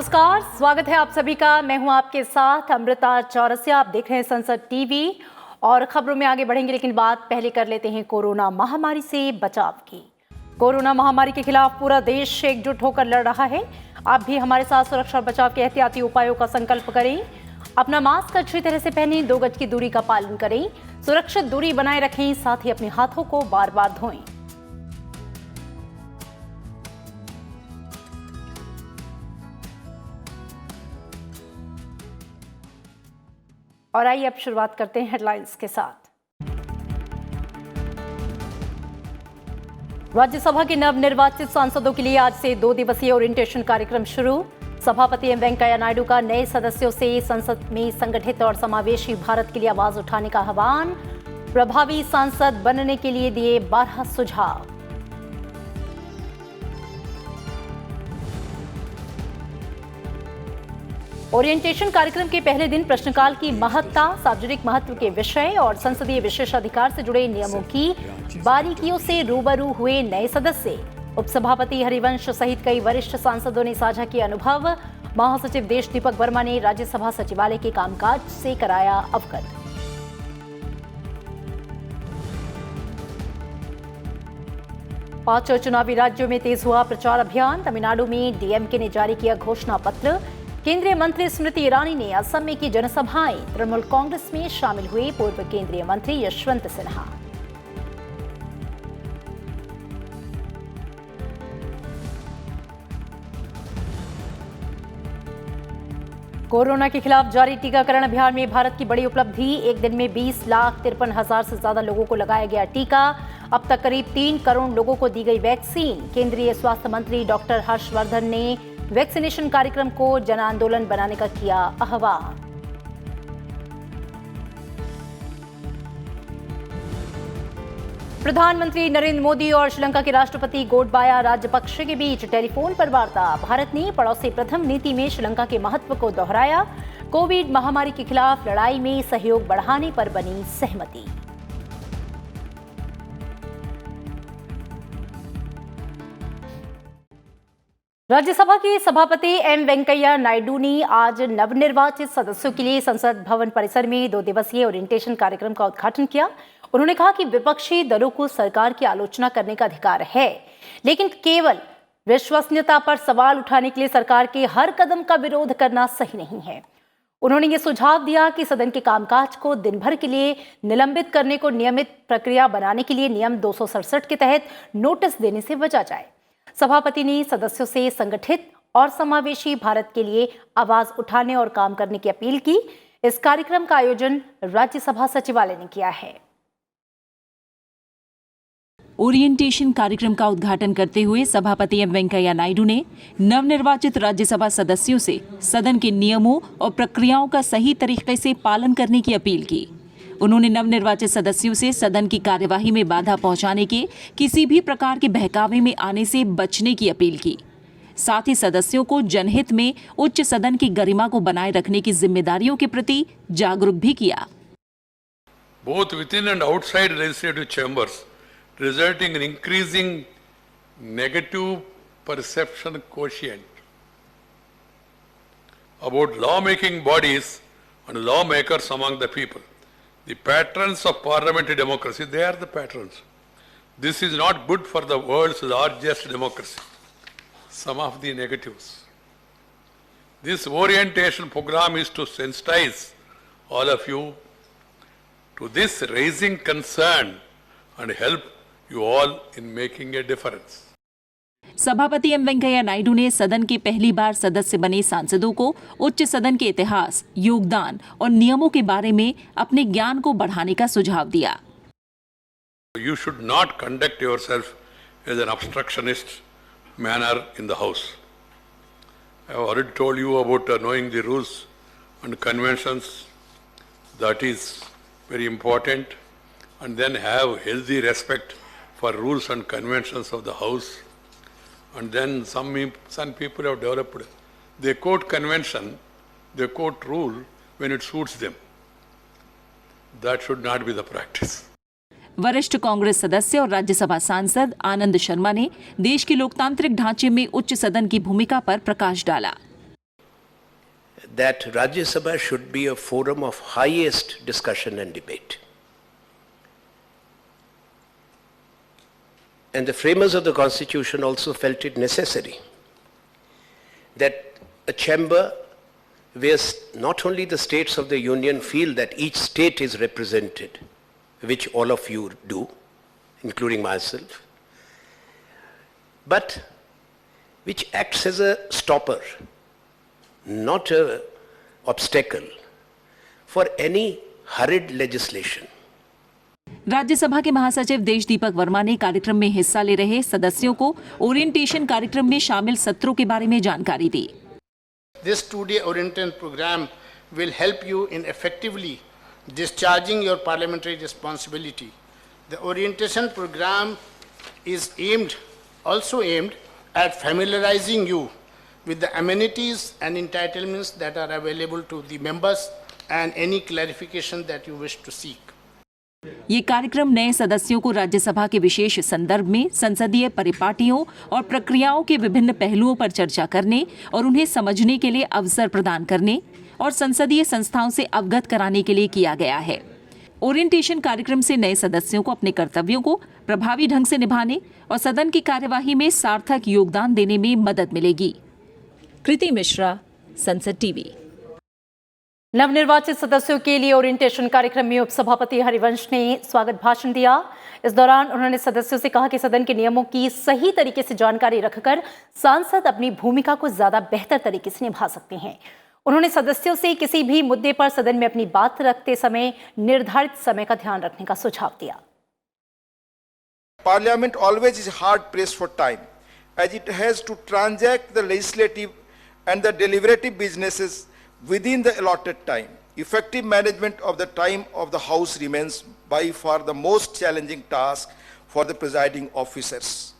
नमस्कार, स्वागत है आप सभी का। मैं हूं आपके साथ अमृता चौरसिया। आप देख रहे हैं संसद टीवी और खबरों में आगे बढ़ेंगे, लेकिन बात पहले कर लेते हैं कोरोना महामारी से बचाव की। कोरोना महामारी के खिलाफ पूरा देश एकजुट होकर लड़ रहा है। आप भी हमारे साथ सुरक्षा और बचाव के एहतियाती उपायों का संकल्प करें। अपना मास्क अच्छी तरह से पहनें, 2 गज की दूरी का पालन करें, सुरक्षित दूरी बनाए रखें, साथ ही अपने हाथों को बार बार धोएं। और आइए अब शुरुआत करते हैं हेडलाइंस के साथ। राज्यसभा के नवनिर्वाचित सांसदों के लिए आज से 2 दिवसीय ओरिएंटेशन कार्यक्रम शुरू। सभापति एम वेंकैया नायडू का नए सदस्यों से संसद में संगठित और समावेशी भारत के लिए आवाज उठाने का आह्वान। प्रभावी सांसद बनने के लिए दिए 12 सुझाव। ओरिएंटेशन कार्यक्रम के पहले दिन प्रश्नकाल की महत्ता, सार्वजनिक महत्व के विषय और संसदीय विशेषाधिकार से जुड़े नियमों की बारीकियों से रूबरू हुए नए सदस्य। उपसभापति हरिवंश सहित कई वरिष्ठ सांसदों ने साझा किए अनुभव। महासचिव देश दीपक वर्मा ने राज्यसभा सचिवालय के कामकाज से कराया अवगत। पांचों चुनावी राज्यों में तेज हुआ प्रचार अभियान। तमिलनाडु में डीएमके ने जारी किया घोषणा पत्र। केंद्रीय मंत्री स्मृति ईरानी ने असम में की जनसभाएं। तृणमूल कांग्रेस में शामिल हुए पूर्व केंद्रीय मंत्री यशवंत सिन्हा। कोरोना के खिलाफ जारी टीकाकरण अभियान में भारत की बड़ी उपलब्धि। एक दिन में 20,53,000 से ज्यादा लोगों को लगाया गया टीका। अब तक करीब 3 करोड़ लोगों को दी गई वैक्सीन। केंद्रीय स्वास्थ्य मंत्री डॉक्टर हर्षवर्धन ने वैक्सीनेशन कार्यक्रम को जन आंदोलन बनाने का किया आह्वान। प्रधानमंत्री नरेंद्र मोदी और श्रीलंका के राष्ट्रपति गोटबाया राजपक्षे के बीच टेलीफोन पर वार्ता। भारत ने पड़ोसी प्रथम नीति में श्रीलंका के महत्व को दोहराया। कोविड महामारी के खिलाफ लड़ाई में सहयोग बढ़ाने पर बनी सहमति। राज्यसभा के सभापति एम वेंकैया नायडू ने आज नवनिर्वाचित सदस्यों के लिए संसद भवन परिसर में 2 दिवसीय ओरिएंटेशन कार्यक्रम का उद्घाटन किया। उन्होंने कहा कि विपक्षी दलों को सरकार की आलोचना करने का अधिकार है, लेकिन केवल विश्वसनीयता पर सवाल उठाने के लिए सरकार के हर कदम का विरोध करना सही नहीं है। उन्होंने ये सुझाव दिया कि सदन के कामकाज को दिन भर के लिए निलंबित करने को नियमित प्रक्रिया बनाने के लिए नियम 267 के तहत नोटिस देने से बचा जाए। सभापति ने सदस्यों से संगठित और समावेशी भारत के लिए आवाज उठाने और काम करने की अपील की। इस कार्यक्रम का आयोजन राज्यसभा सचिवालय ने किया है। ओरिएंटेशन कार्यक्रम का उद्घाटन करते हुए सभापति एम वेंकैया नायडू ने नवनिर्वाचित राज्यसभा सदस्यों से सदन के नियमों और प्रक्रियाओं का सही तरीके से पालन करने की अपील की। उन्होंने नवनिर्वाचित सदस्यों से सदन की कार्यवाही में बाधा पहुंचाने के, किसी भी प्रकार के बहकावे में आने से बचने की अपील की। साथ ही सदस्यों को जनहित में उच्च सदन की गरिमा को बनाए रखने की जिम्मेदारियों के प्रति जागरूक भी किया। Both within and outside legislative chambers, resulting in increasing negative perception quotient about lawmaking bodies and lawmakers among the people. The patrons of parliamentary democracy, they are the patrons. This is not good for the world's largest democracy. Some of the negatives. This orientation program is to sensitize all of you to this raising concern and help you all in making a difference. सभापति M Venkaiah Naidu ने सदन के पहली बार सदस्य बने सांसदों को उच्च सदन के इतिहास, योगदान और नियमों के बारे में अपने ज्ञान को बढ़ाने का सुझाव दिया। You should not conduct yourself as an obstructionist manner in the House. I have already told you about knowing the rules and conventions. That is very important. And then have healthy respect for rules and conventions of the House. And then some people have developed, they quote convention, they quote rule when it suits them. That should not be the practice. वरिष्ठ कांग्रेस सदस्य और राज्यसभा सांसद आनंद शर्मा ने देश के लोकतांत्रिक ढांचे में उच्च सदन की भूमिका पर प्रकाश डाला। that Rajya Sabha should be a forum of highest discussion and debate. And the framers of the Constitution also felt it necessary that a chamber where not only the states of the Union feel that each state is represented, which all of you do, including myself, but which acts as a stopper, not an obstacle for any hurried legislation. Rajya Sabha के महासचिव देश दीपक वर्मा ने कार्यक्रम में हिस्सा ले रहे सदस्यों को ओरिएंटेशन कार्यक्रम में शामिल सत्रों के बारे में जानकारी दी। This two-day orientation program will help you in effectively discharging your parliamentary responsibility. The orientation program is also aimed at familiarizing you with the amenities and entitlements that are available to the members and any clarification that you wish to seek. ये कार्यक्रम नए सदस्यों को राज्यसभा के विशेष संदर्भ में संसदीय परिपाटियों और प्रक्रियाओं के विभिन्न पहलुओं पर चर्चा करने और उन्हें समझने के लिए अवसर प्रदान करने और संसदीय संस्थाओं से अवगत कराने के लिए किया गया है। ओरिएंटेशन कार्यक्रम से नए सदस्यों को अपने कर्तव्यों को प्रभावी ढंग से निभाने और सदन की कार्यवाही में सार्थक योगदान देने में मदद मिलेगी। कृति मिश्रा, संसद टीवी। नवनिर्वाचित सदस्यों के लिए ओरिएंटेशन कार्यक्रम में उपसभापति हरिवंश ने स्वागत भाषण दिया। इस दौरान उन्होंने सदस्यों से कहा कि सदन के नियमों की सही तरीके से जानकारी रखकर सांसद अपनी भूमिका को ज्यादा बेहतर तरीके से निभा सकते हैं। उन्होंने सदस्यों से किसी भी मुद्दे पर सदन में अपनी बात रखते समय निर्धारित समय का ध्यान रखने का सुझाव दिया। Parliament always is hard pressed for time, as it has to transact the legislative and the deliberative businesses within the allotted time. Effective management of the time of the House remains by far the most challenging task for the presiding officers.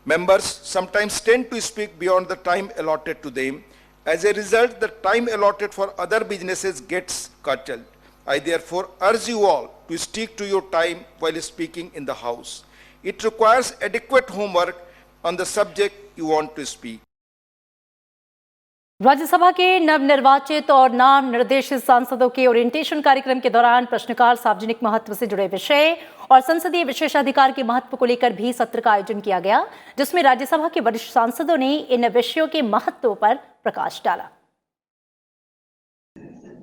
Members sometimes tend to speak beyond the time allotted to them. As a result, the time allotted for other businesses gets curtailed. I therefore urge you all to stick to your time while speaking in the House. It requires adequate homework on the subject you want to speak. Rajya Sabha के नवनिर्वाचित और नाम निर्देशित सांसदों के orientation कार्यक्रम के दौरान प्रश्नकाल, सार्वजनिक महत्व से जुड़े विषय और संसदीय विशेषाधिकार के महत्व को लेकर भी सत्र का आयोजन किया गया, जिसमें राज्यसभा के वरिष्ठ सांसदों ने इन विषयों के महत्व पर प्रकाश डाला।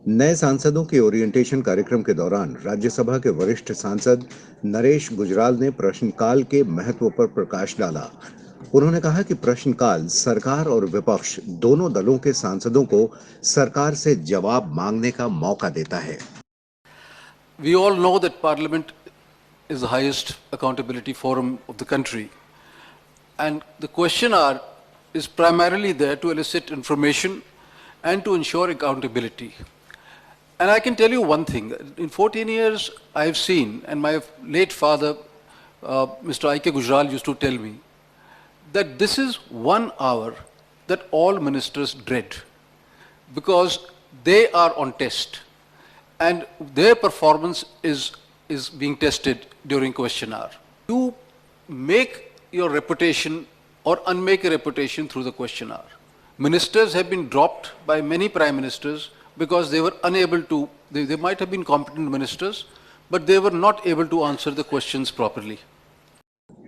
नए सांसदों के ओरिएंटेशन कार्यक्रम के दौरान राज्यसभा के वरिष्ठ सांसद नरेश गुजराल ने प्रश्नकाल के महत्व पर प्रकाश डाला। उन्होंने कहा कि प्रश्नकाल सरकार और विपक्ष दोनों दलों के सांसदों को सरकार से जवाब मांगने का मौका देता है। We all know that Parliament is the highest accountability forum of the country, and the question hour is primarily there to elicit information and to ensure accountability. And I can tell you one thing: in 14 years, I have seen, and my late father, Mr. I.K. Gujral, used to tell me that this is 1 hour that all ministers dread, because they are on test and their performance is being tested during question hour. You make your reputation or unmake a reputation through the question hour. Ministers have been dropped by many prime ministers because they were unable to, they might have been competent ministers, but they were not able to answer the questions properly.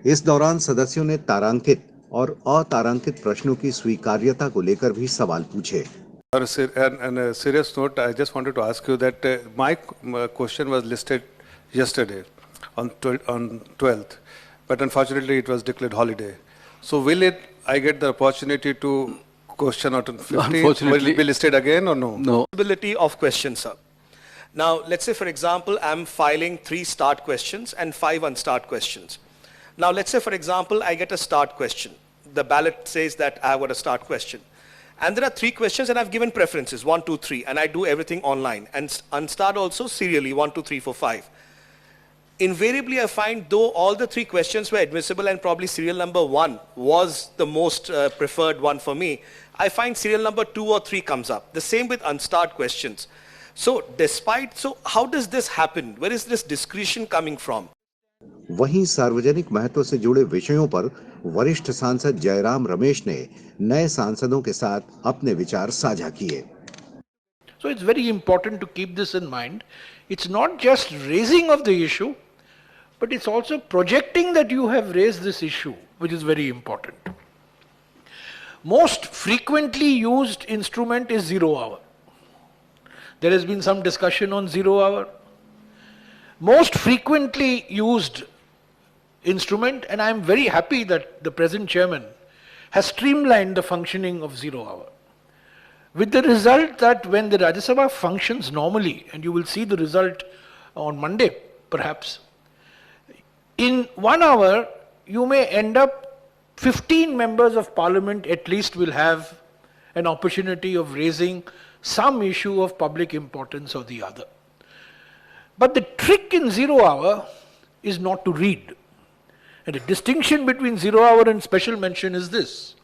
इस दौरान सदस्यों ने तारांकित और अतारांकित प्रश्नों की स्वीकार्यता को लेकर भी सवाल पूछे। On a serious note, I just wanted to ask you that my question was listed yesterday on 12th, but unfortunately it was declared holiday. So I get the opportunity to question on 15th? Unfortunately. Will it be listed again or no? No. Possibility of questions, sir. Now, let's say, for example, I'm filing 3 start questions and 5 unstart questions. Now, let's say, for example, I get a start question. The ballot says that I got a start question. And there are 3 questions and I've given preferences, 1, 2, 3, and I do everything online. And unstart also serially, 1, 2, 3, 4, 5. Invariably, I find though all the 3 questions were admissible and probably serial number 1 was the most preferred one for me, I find serial number 2 or 3 comes up. The same with unstart questions. So how does this happen? Where is this discretion coming from? वहीं सार्वजनिक महत्व से जुड़े विषयों पर वरिष्ठ सांसद जयराम रमेश ने नए सांसदों के साथ अपने विचार साझा किए। So it's very important to keep this in mind. It's not just raising of the issue, but it's also projecting that you have raised this issue, which is very important. Most frequently used instrument is 0 hour. There has been some discussion on 0 hour. Most frequently used instrument, and I am very happy that the present chairman has streamlined the functioning of 0 hour. With the result that when the Rajya Sabha functions normally, and you will see the result on Monday perhaps, in 1 hour you may end up 15 members of parliament at least will have an opportunity of raising some issue of public importance or the other. But the trick in 0 hour is not to read. And the distinction between 0 hour and special mention is this.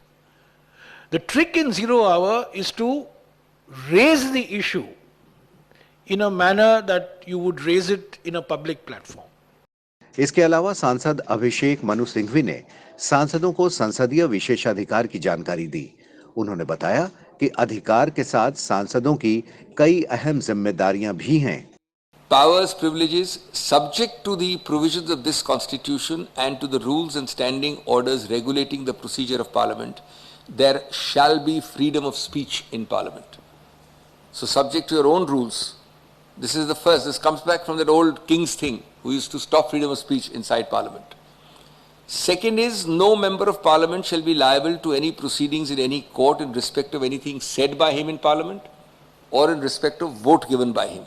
The trick in 0 hour is to raise the issue in a manner that you would raise it in a public platform. इसके अलावा सांसद अभिषेक मनु सिंघवी ने सांसदों को संसदीय विशेषाधिकार की जानकारी दी। उन्होंने बताया कि अधिकार के साथ सांसदों की कई अहम जिम्मेदारियां भी हैं। Powers, privileges, subject to the provisions of this constitution and to the rules and standing orders regulating the procedure of parliament, there shall be freedom of speech in parliament. So subject to your own rules. This is the first. This comes back from that old king's thing who used to stop freedom of speech inside parliament. Second is, no member of parliament shall be liable to any proceedings in any court in respect of anything said by him in parliament or in respect of vote given by him.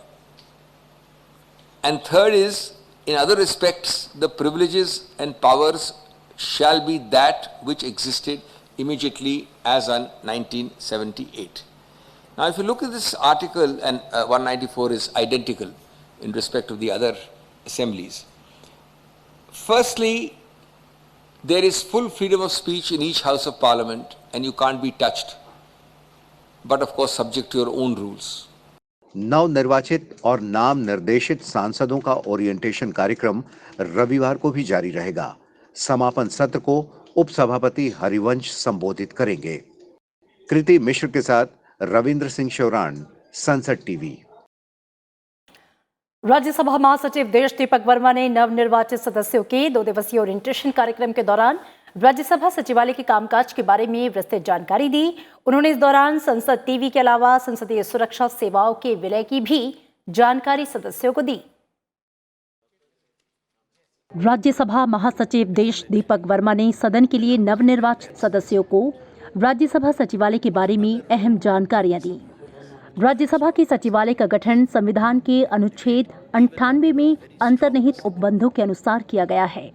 And third is, in other respects, the privileges and powers shall be that which existed immediately as on 1978. Now, if you look at this article, and 194 is identical in respect of the other assemblies. Firstly, there is full freedom of speech in each house of parliament and you can't be touched, but of course subject to your own rules. नवनिर्वाचित और नाम निर्देशित सांसदों का orientation कार्यक्रम रविवार को भी जारी रहेगा। समापन सत्र को उपसभापति हरिवंश संबोधित करेंगे। कृति मिश्र के साथ रविंद्र सिंह शौरान, संसद टीवी। राज्यसभा महासचिव देश दीपक वर्मा ने नवनिर्वाचित सदस्यों के 2 दिवसीय ओरिएंटेशन कार्यक्रम के दौरान राज्यसभा सचिवालय के कामकाज के बारे में विस्तृत जानकारी दी। उन्होंने इस दौरान संसद टीवी के अलावा संसदीय सुरक्षा सेवाओं के विलय की भी जानकारी सदस्यों को दी। राज्यसभा महासचिव देश दीपक वर्मा ने सदन के लिए नवनिर्वाचित सदस्यों को राज्यसभा सचिवालय के बारे में अहम जानकारियां दी। राज्यसभा के सचिवालय का गठन संविधान के अनुच्छेद 98 में अंतर्निहित उपबंधों के अनुसार किया गया है।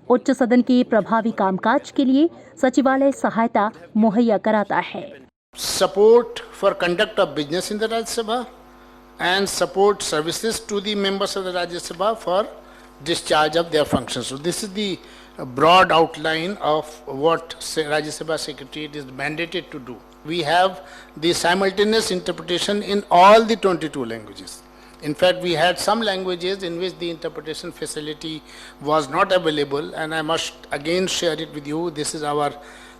उच्च सदन के प्रभावी कामकाज के लिए सचिवालय सहायता मुहैया कराता है। Support for conduct of business in the Rajya Sabha and support services to the members of the Rajya Sabha for discharge of their functions. So this is the broad outline of what Rajya Sabha Secretariat is mandated to do. We have the simultaneous interpretation in all the 22 languages. In fact, we had some languages in which the interpretation facility was not available, and I must again share it with you. This is our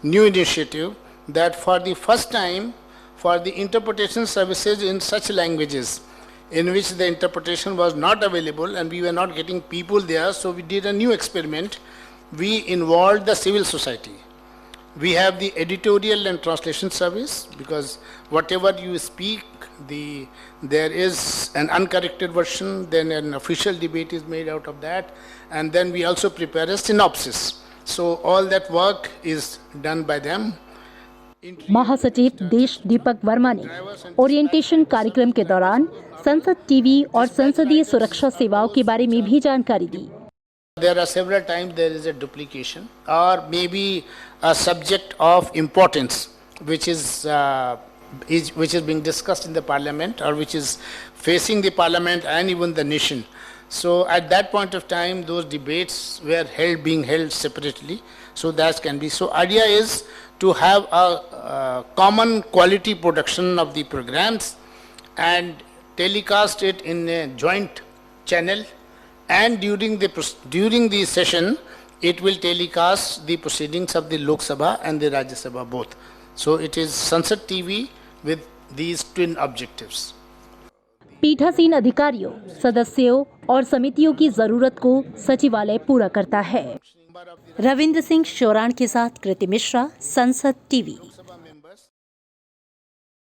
new initiative, that for the first time, for the interpretation services in such languages in which the interpretation was not available and we were not getting people there, so we did a new experiment. We involved the civil society. We have the editorial and translation service, because whatever you speak, there is an uncorrected version, then an official debate is made out of that, and then we also prepare a synopsis. So all that work is done by them. महासचिव देश दीपक वर्मा ने orientation कार्यक्रम के दौरान संसद TV और संसदीय सुरक्षा सेवाओं के बारे में भी जानकारी दी। There are several times there is a duplication or maybe a subject of importance which is being discussed in the parliament or which is facing the parliament and even the nation. So at that point of time, those debates were being held separately. So that can be. So idea is to have a common quality production of the programs and telecast it in a joint channel. And during the session, it will telecast the proceedings of the Lok Sabha and the Rajya Sabha both. So it is Sansad TV with these twin objectives. पीठासीन अधिकारियों, सदस्यों और समितियों की जरूरत को सचिवालय पूरा करता है। रविंद्र सिंह शोराण के साथ कृति मिश्रा, संसद टीवी।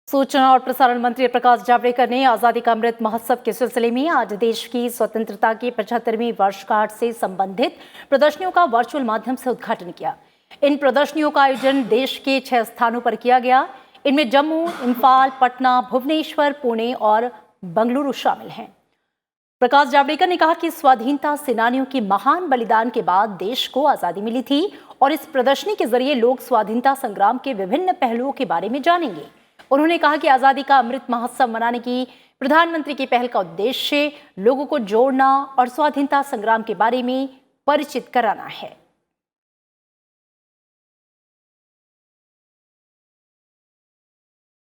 सूचना और प्रसारण मंत्री प्रकाश जावड़ेकर ने आजादी का अमृत महोत्सव के सिलसिले में आज देश की स्वतंत्रता की 75वीं वर्षगांठ से संबंधित प्रदर्शनियों का वर्चुअल माध्यम से उद्घाटन किया। इन प्रदर्शनियों का आयोजन देश के 6 स्थानों पर किया गया। इनमें जम्मू, इम्फाल, पटना, भुवनेश्वर, पुणे और बंगलुरु शामिल हैं। प्रकाश जावड़ेकर ने कहा कि स्वाधीनता सेनानियों के महान बलिदान के बाद देश को आजादी मिली थी और इस प्रदर्शनी के जरिए लोग स्वाधीनता संग्राम के विभिन्न पहलुओं के बारे में जानेंगे। उन्होंने कहा कि आजादी का अमृत महोत्सव मनाने की प्रधानमंत्री की पहल का उद्देश्य लोगों को जोड़ना और स्वाधीनता संग्राम के बारे में परिचित कराना है।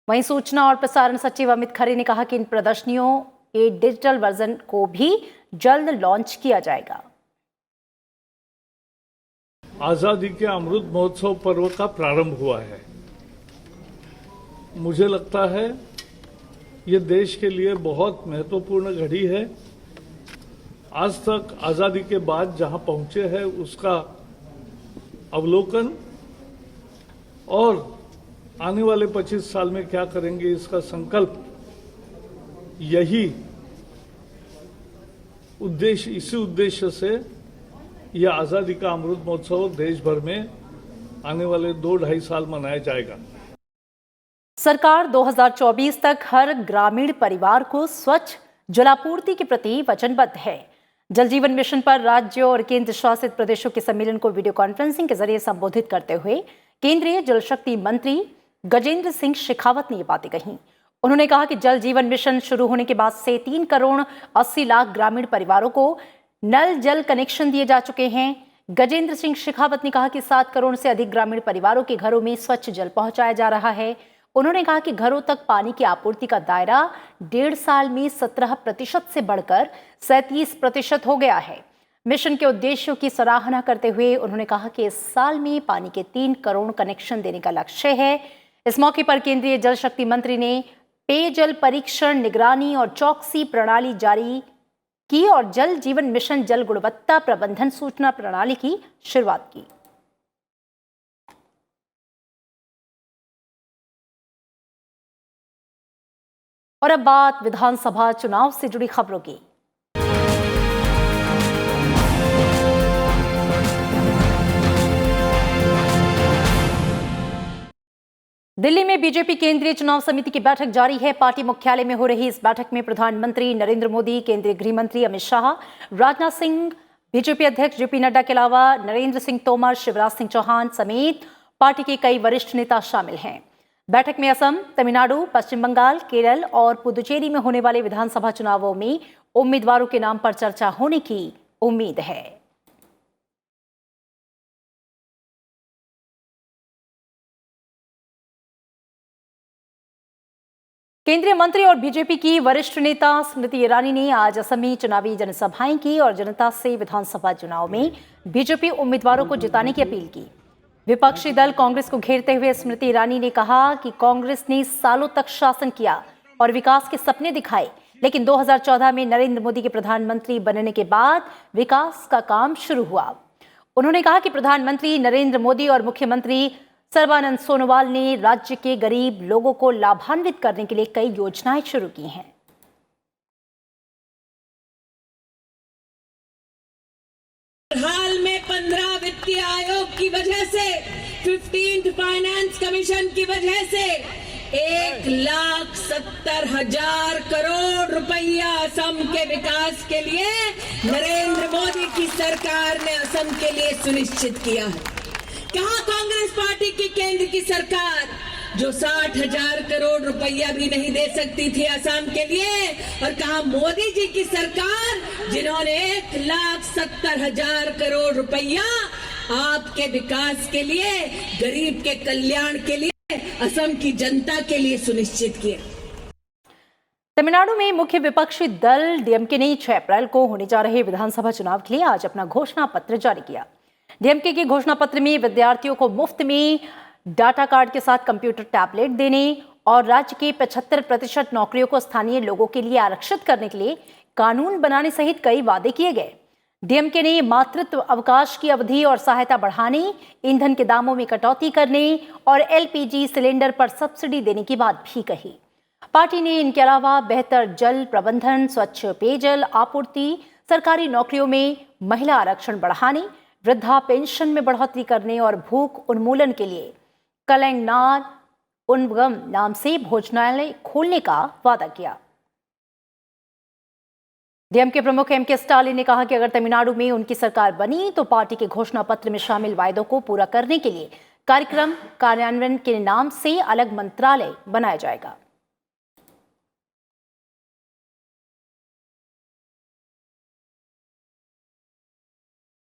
वहीं सूचना और प्रसारण सचिव अमित खरे ने कहा कि इन प्रदर्शनियों के डिजिटल वर्जन को भी जल्द लॉन्च किया जाएगा। आजादी के अमृत महोत्सव पर्व का प्रारंभ हुआ है। मुझे लगता है ये देश के लिए बहुत महत्वपूर्ण घड़ी है। आज तक आजादी के बाद जहां पहुंचे हैं उसका अवलोकन और आने वाले 25 साल में क्या करेंगे इसका संकल्प, यही उद्देश्य, इसी उद्देश्य से यह आजादी का अमृत महोत्सव देश भर में आने वाले 2-2.5 साल मनाया जाएगा। सरकार 2024 तक हर ग्रामीण परिवार को स्वच्छ जलापूर्ति के प्रति वचनबद्ध है। जल जीवन मिशन पर राज्य और केंद्र शासित प्रदेशों के सम्मेलन को वीडियो कॉन्फ्रेंसिंग के जरिए संबोधित करते हुए केंद्रीय जल शक्ति मंत्री गजेंद्र सिंह शेखावत ने ये बातें कही। उन्होंने कहा कि जल जीवन मिशन शुरू होने के बाद से 3 करोड़ 80 लाख ग्रामीण परिवारों को नल जल कनेक्शन दिए जा चुके हैं। गजेंद्र सिंह शेखावत ने कहा कि 7 करोड़ से अधिक ग्रामीण परिवारों के घरों में स्वच्छ जल पहुंचाया जा रहा है। उन्होंने कहा कि घरों तक पानी की आपूर्ति का दायरा 1.5 साल में 17% से बढ़कर 37% हो गया है। मिशन के उद्देश्यों की सराहना करते हुए उन्होंने कहा कि इस साल में पानी के 3 करोड़ कनेक्शन देने का लक्ष्य है। इस मौके पर केंद्रीय जल शक्ति मंत्री ने पेयजल परीक्षण, निगरानी और चौकसी प्रणाली जारी की और जल जीवन मिशन जल गुणवत्ता प्रबंधन सूचना प्रणाली की शुरुआत की। और अब बात विधानसभा चुनाव से जुड़ी खबरों की। दिल्ली में बीजेपी केंद्रीय चुनाव समिति की बैठक जारी है। पार्टी मुख्यालय में हो रही इस बैठक में प्रधानमंत्री नरेंद्र मोदी, केंद्रीय गृह मंत्री अमित शाह, राजनाथ सिंह, बीजेपी अध्यक्ष जेपी नड्डा के अलावा नरेंद्र सिंह तोमर, शिवराज सिंह चौहान समेत पार्टी के कई वरिष्ठ नेता शामिल हैं। बैठक में असम, तमिलनाडु, पश्चिम बंगाल, केरल और पुदुचेरी में होने वाले विधानसभा चुनावों में उम्मीदवारों के नाम पर चर्चा होने की उम्मीद है। केंद्रीय मंत्री और बीजेपी की वरिष्ठ नेता स्मृति ईरानी ने आज असम में चुनावी जनसभाएं की और जनता से विधानसभा चुनाव में बीजेपी उम्मीदवारों को जिताने की अपील की। विपक्षी दल कांग्रेस को घेरते हुए स्मृति ईरानी ने कहा कि कांग्रेस ने सालों तक शासन किया और विकास के सपने दिखाए, लेकिन 2014 में नरेंद्र मोदी के प्रधानमंत्री बनने के बाद विकास का काम शुरू हुआ। उन्होंने कहा कि प्रधानमंत्री नरेंद्र मोदी और मुख्यमंत्री सर्बानंद सोनोवाल ने राज्य के गरीब लोगों को लाभान्वित करने के लिए कई योजनाएं शुरू की हैं। हाल में 15 वित्तीय आयोग की वजह से, 15th फाइनेंस कमीशन की वजह से 1,70,000 करोड़ रुपया असम के विकास के लिए नरेंद्र मोदी की सरकार ने असम के लिए सुनिश्चित किया है। कहां कांग्रेस पार्टी की केंद्र की सरकार जो 60,000 करोड़ रुपया भी नहीं दे सकती थी असम के लिए, और कहां मोदी जी की सरकार जिन्होंने 1,70,000 करोड़ रुपया आपके विकास के लिए, गरीब के कल्याण के लिए, असम की जनता के लिए सुनिश्चित किया। तमिलनाडु में मुख्य विपक्षी दल डीएमके ने 6 अप्रैल को होने जा रहे विधानसभा चुनाव के लिए आज अपना घोषणा पत्र जारी किया। डीएमके के घोषणा पत्र में विद्यार्थियों को मुफ्त में डाटा कार्ड के साथ कंप्यूटर टैबलेट देने और राज्य के 75% नौकरियों को स्थानीय लोगों के लिए आरक्षित करने के लिए कानून बनाने सहित कई वादे किए गए। डीएमके ने मातृत्व अवकाश की अवधि और सहायता बढ़ाने, ईंधन के दामों में कटौती करने और एलपीजी सिलेंडर पर सब्सिडी देने की बात भी कही। पार्टी ने इनके अलावा बेहतर जल प्रबंधन, स्वच्छ पेयजल आपूर्ति, सरकारी नौकरियों में महिला आरक्षण बढ़ाने, वृद्धा पेंशन में बढ़ोतरी करने और भूख उन्मूलन के लिए कलंगनार उनगम नाम से भोजनालय खोलने का वादा किया। डीएमके प्रमुख एमके स्टालिन ने कहा कि अगर तमिलनाडु में उनकी सरकार बनी तो पार्टी के घोषणा पत्र में शामिल वायदों को पूरा करने के लिए कार्यक्रम कार्यान्वयन के नाम से अलग मंत्रालय बनाया जाएगा।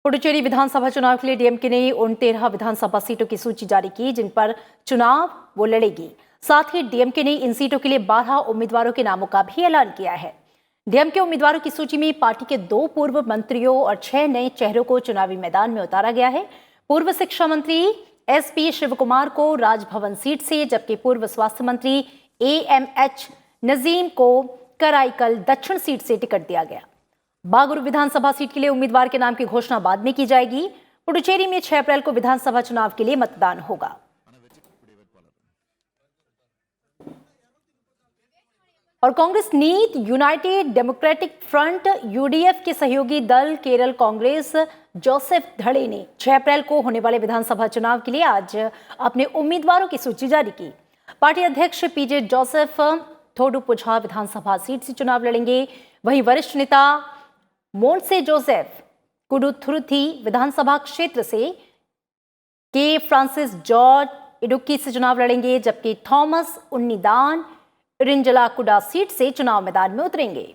पुडुचेरी विधानसभा चुनाव के लिए डीएमके ने उन 13 विधानसभा सीटों की सूची जारी की जिन पर चुनाव वो लड़ेगी। साथ ही डीएमके ने इन सीटों के लिए 12 उम्मीदवारों के नामों का भी ऐलान किया है। डीएमके उम्मीदवारों की सूची में पार्टी के 2 पूर्व मंत्रियों और 6 नए चेहरों को चुनावी मैदान में उतारा गया है। पूर्व शिक्षा मंत्री एसपी शिवकुमार को राजभवन सीट से, जबकि पूर्व स्वास्थ्य मंत्री एएमएच नजीम को कराईकल दक्षिण सीट से टिकट दिया गया। बागुरु विधानसभा सीट के लिए उम्मीदवार के नाम की घोषणा बाद में की जाएगी। पुडुचेरी में 6 अप्रैल को विधानसभा चुनाव के लिए मतदान होगा। और कांग्रेस नीत यूनाइटेड डेमोक्रेटिक फ्रंट यूडीएफ के सहयोगी दल केरल कांग्रेस जोसेफ धड़े ने 6 अप्रैल को होने वाले विधानसभा चुनाव के लिए आज अपने उम्मीदवारों की सूची जारी की। पार्टी अध्यक्ष पीजे जोसेफ थोडुपुझा विधानसभा सीट से चुनाव लड़ेंगे। वहीं वरिष्ठ नेता मोंसे जोसेफ कुडुथुरुथी विधानसभा क्षेत्र से के फ्रांसिस जॉर्ज इडुक्की से चुनाव लड़ेंगे, जबकि थॉमस उन्नीदान इरिंजलाकुडा सीट से चुनाव मैदान में उतरेंगे।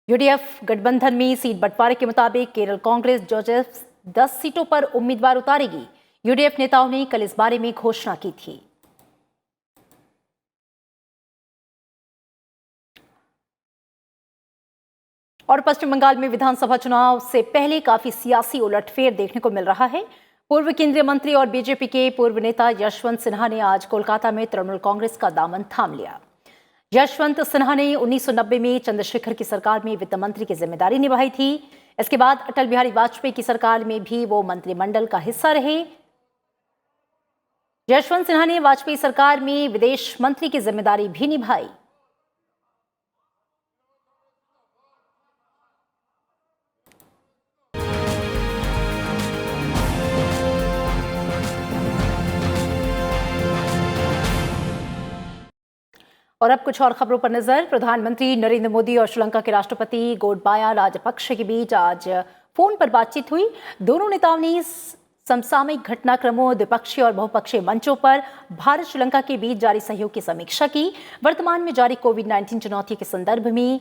यूडीएफ गठबंधन में सीट बंटवारे के मुताबिक केरल कांग्रेस जोसेफ 10 सीटों पर उम्मीदवार उतारेगी। यूडीएफ नेताओं ने कल इस बारे में घोषणा की थी। और पश्चिम बंगाल में विधानसभा चुनाव से पहले काफी सियासी उलटफेर देखने को मिल रहा है। पूर्व केंद्रीय मंत्री और बीजेपी के पूर्व नेता यशवंत सिन्हा ने आज कोलकाता में तृणमूल कांग्रेस का दामन थाम लिया। यशवंत सिन्हा ने 1990 में चंद्रशेखर की सरकार में वित्त मंत्री की जिम्मेदारी निभाई थी। इसके बाद अटल बिहारी वाजपेयी की सरकार में भी वो मंत्रिमंडल का हिस्सा रहे। यशवंत सिन्हा ने वाजपेयी सरकार में विदेश मंत्री की जिम्मेदारी भी निभाई। और अब कुछ और खबरों पर नजर। प्रधानमंत्री नरेंद्र मोदी और श्रीलंका के राष्ट्रपति गोटबाया राजपक्षे के बीच आज फोन पर बातचीत हुई। दोनों नेताओं ने समसामयिक घटनाक्रमों, द्विपक्षीय और बहुपक्षीय मंचों पर भारत श्रीलंका के बीच जारी सहयोग की समीक्षा की। वर्तमान में जारी कोविड-19 चुनौती के संदर्भ में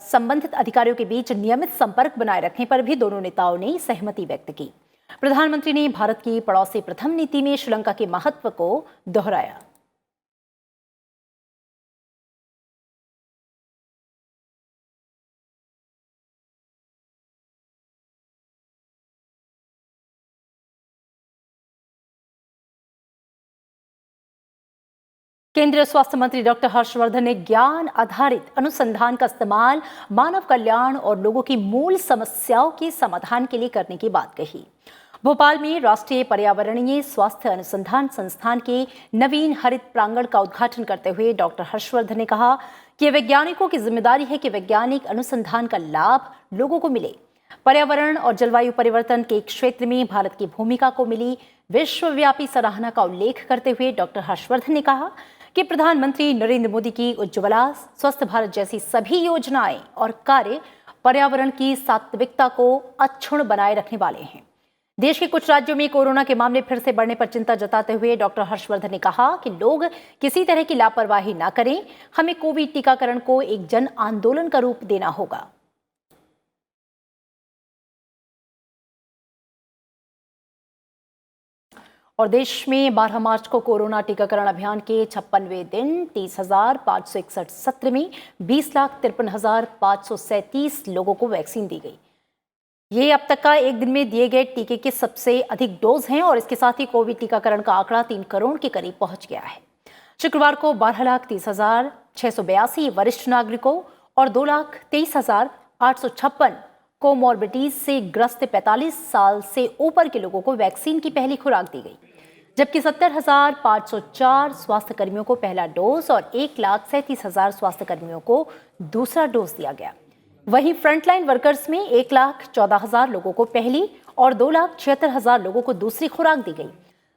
संबंधित अधिकारियों के बीच नियमित संपर्क बनाए रखने पर भी दोनों नेताओं ने सहमति व्यक्त की। प्रधानमंत्री ने भारत की पड़ोसी प्रथम नीति में श्रीलंका के महत्व को दोहराया। केंद्रीय स्वास्थ्य मंत्री डॉक्टर हर्षवर्धन ने ज्ञान आधारित अनुसंधान का इस्तेमाल मानव कल्याण और लोगों की मूल समस्याओं के समाधान के लिए करने की बात कही। भोपाल में राष्ट्रीय पर्यावरणीय स्वास्थ्य अनुसंधान संस्थान के नवीन हरित प्रांगण का उद्घाटन करते हुए डॉक्टर हर्षवर्धन ने कहा कि वैज्ञानिकों की जिम्मेदारी है कि वैज्ञानिक अनुसंधान का लाभ लोगों को मिले। पर्यावरण और जलवायु परिवर्तन के क्षेत्र में भारत की भूमिका को मिली विश्वव्यापी सराहना का उल्लेख करते हुए डॉक्टर हर्षवर्धन ने कहा कि प्रधानमंत्री नरेंद्र मोदी की उज्ज्वला स्वस्थ भारत जैसी सभी योजनाएं और कार्य पर्यावरण की सात्विकता को अक्षुण्ण बनाए रखने वाले हैं। देश के कुछ राज्यों में कोरोना के मामले फिर से बढ़ने पर चिंता जताते हुए डॉक्टर हर्षवर्धन ने कहा कि लोग किसी तरह की लापरवाही ना करें। हमें कोविड टीकाकरण को एक जन आंदोलन का रूप देना होगा। और देश में 12 मार्च को कोरोना टीकाकरण अभियान के 56वें दिन 30,561 सत्र में 20,53,537 लोगों को वैक्सीन दी गई। ये अब तक का एक दिन में दिए गए टीके के सबसे अधिक डोज हैं और इसके साथ ही कोविड टीकाकरण का आंकड़ा 3 करोड़ के करीब पहुंच गया है। शुक्रवार को 12,30,682 वरिष्ठ नागरिकों और 2,23,856 कोमॉर्बिडीज से ग्रस्त 45 साल से ऊपर के लोगों को वैक्सीन की पहली खुराक दी गई, जबकि 70,504 स्वास्थ्य कर्मियों को पहला डोज और 1,37,000 स्वास्थ्य कर्मियों को दूसरा डोज दिया गया। वहीं फ्रंटलाइन वर्कर्स में 1,14,000 लोगों को पहली और 2,76,000 लोगों को दूसरी खुराक दी गई।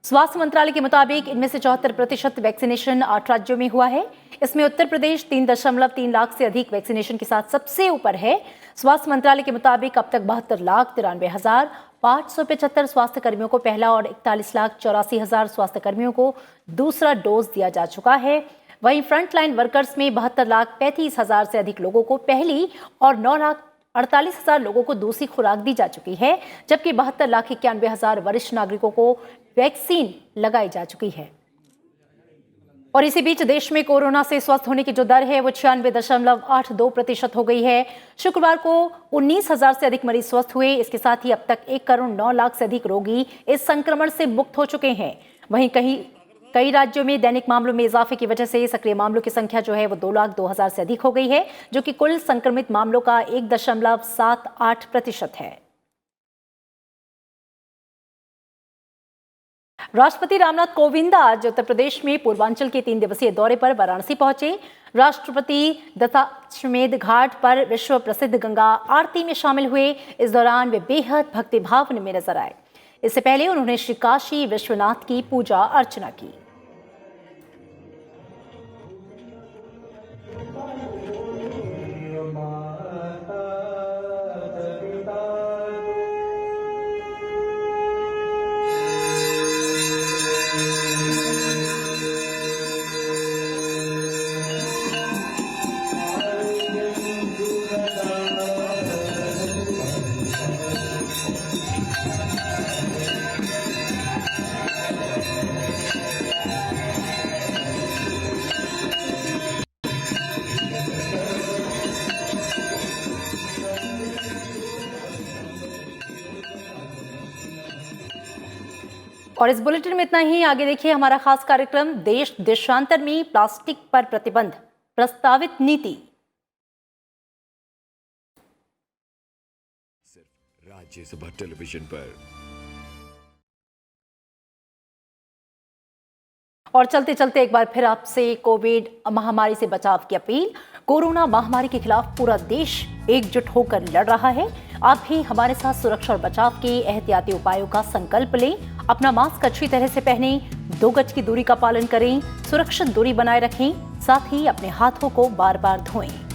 स्वास्थ्य मंत्रालय के मुताबिक इनमें से 74% वैक्सीनेशन 8 राज्यों में हुआ है। इसमें उत्तर प्रदेश 3.3 लाख से अधिक वैक्सीनेशन के साथ सबसे ऊपर है। स्वास्थ्य मंत्रालय के मुताबिक अब तक 72,93,575 स्वास्थ्य कर्मियों को पहला और 41,84,000 स्वास्थ्य कर्मियों को दूसरा डोज दिया जा चुका है। वहीं फ्रंटलाइन वर्कर्स में 72,35,000 से अधिक लोगों को पहली और 9,48,000 लोगों को दूसरी खुराक दी जा चुकी है, जबकि 72,91,000 वरिष्ठ नागरिकों को वैक्सीन लगाई जा चुकी है। और इसी बीच देश में कोरोना से स्वस्थ होने की जो दर है वो 96.82% हो गई है। शुक्रवार को 19,000 से अधिक मरीज स्वस्थ हुए। इसके साथ ही अब तक 1,09,00,000 से अधिक रोगी इस संक्रमण से मुक्त हो चुके हैं। वहीं कई राज्यों में दैनिक मामलों में इजाफे की वजह से सक्रिय मामलों की संख्या जो है वो 2,02,000 से अधिक हो गई है, जो कि कुल संक्रमित मामलों का 1.78% है। राष्ट्रपति रामनाथ कोविंद आज उत्तर प्रदेश में पूर्वांचल के 3 दिवसीय दौरे पर वाराणसी पहुंचे। राष्ट्रपति दशाश्वमेध घाट पर विश्व प्रसिद्ध गंगा आरती में शामिल हुए। इस दौरान वे बेहद भक्तिभाव में नजर आए। इससे पहले उन्होंने श्री काशी विश्वनाथ की पूजा अर्चना की। और इस बुलेटिन में इतना ही। आगे देखिए हमारा खास कार्यक्रम देश देशांतर में प्लास्टिक पर प्रतिबंध, प्रस्तावित नीति। सिर्फ राज्यसभा टेलीविजन पर। और चलते चलते एक बार फिर आपसे कोविड महामारी से बचाव की अपील। कोरोना महामारी के खिलाफ पूरा देश एकजुट होकर लड़ रहा है। आप भी हमारे साथ सुरक्षा और बचाव के एहतियाती उपायों का संकल्प लें। अपना मास्क अच्छी तरह से पहनें, 2 गज की दूरी का पालन करें, सुरक्षित दूरी बनाए रखें, साथ ही अपने हाथों को बार बार धोएं।